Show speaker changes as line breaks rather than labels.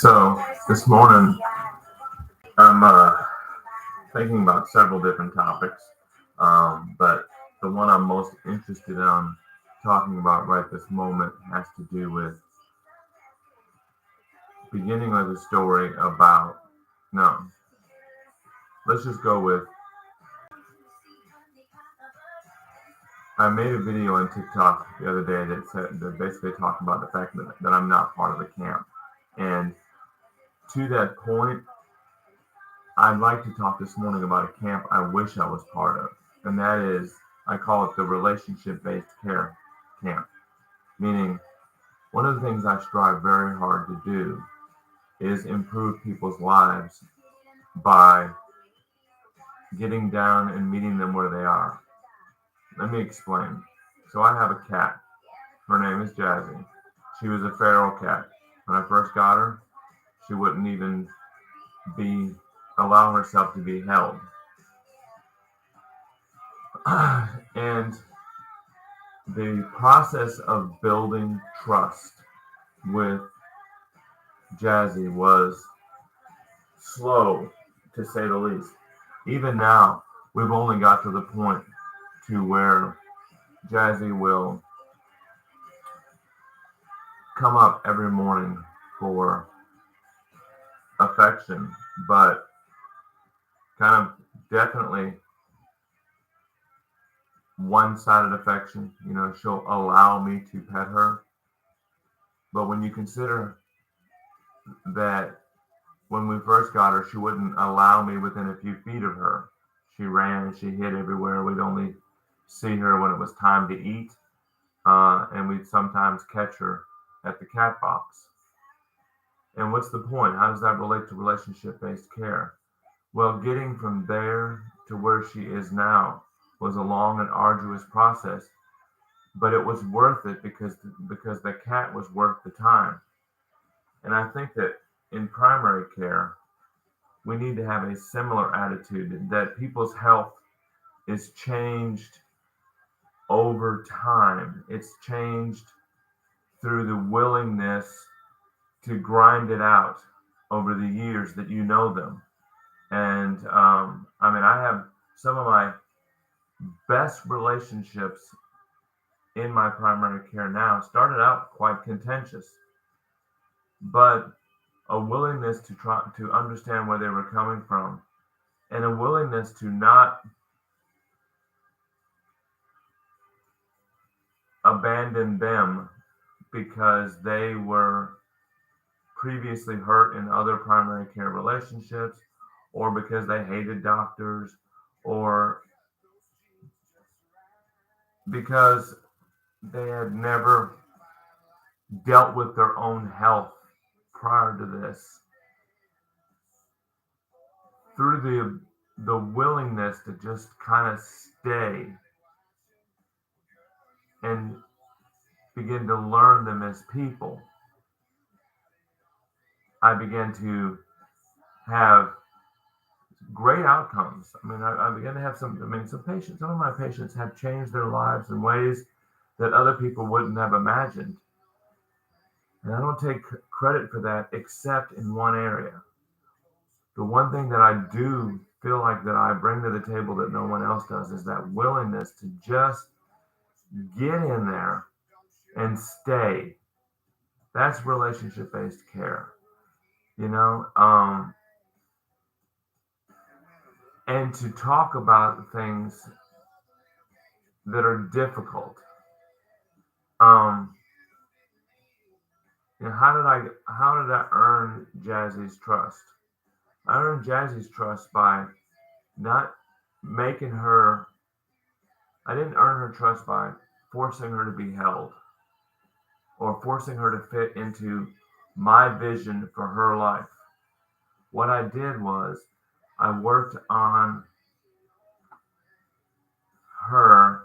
So this morning, I'm thinking about several different topics, but the one I'm most interested in talking about right this moment has to do with beginning with a story about. No, let's just go with. I made a video on TikTok the other day that basically talked about the fact that I'm not part of a camp, and to that point, I'd like to talk this morning about a camp I wish I was part of, and that is, I call it the relationship-based care camp. Meaning, one of the things I strive very hard to do is improve people's lives by getting down and meeting them where they are. Let me explain. So I have a cat. Her name is Jazzy. She was a feral cat. When I first got her, she wouldn't even allow herself to be held. And the process of building trust with Jazzy was slow, to say the least. Even now, we've only got to the point to where Jazzy will come up every morning for affection, but kind of definitely one-sided affection. She'll allow me to pet her, but when you consider that when we first got her, she wouldn't allow me within a few feet of her. She ran and she hid everywhere. We'd only see her when it was time to eat, and we'd sometimes catch her at the cat box. And what's the point? How does that relate to relationship-based care? Well, getting from there to where she is now was a long and arduous process, but it was worth it because the cat was worth the time. And I think that in primary care, we need to have a similar attitude that people's health is changed over time. It's changed through the willingness to grind it out over the years that you know them. And I have some of my best relationships in my primary care now started out quite contentious, but a willingness to try to understand where they were coming from, and a willingness to not abandon them because they were previously hurt in other primary care relationships, or because they hated doctors, or because they had never dealt with their own health prior to this. Through the willingness to just kind of stay and begin to learn them as people, I began to have great outcomes. I began to have some patients. Some of my patients have changed their lives in ways that other people wouldn't have imagined. And I don't take credit for that except in one area. The one thing that I do feel like that I bring to the table that no one else does is that willingness to just get in there and stay. That's relationship-based care, and to talk about things that are difficult. How did I earn Jazzy's trust? I earned Jazzy's trust by not making her. I didn't earn her trust by forcing her to be held or forcing her to fit into my vision for her life. What I did was I worked on her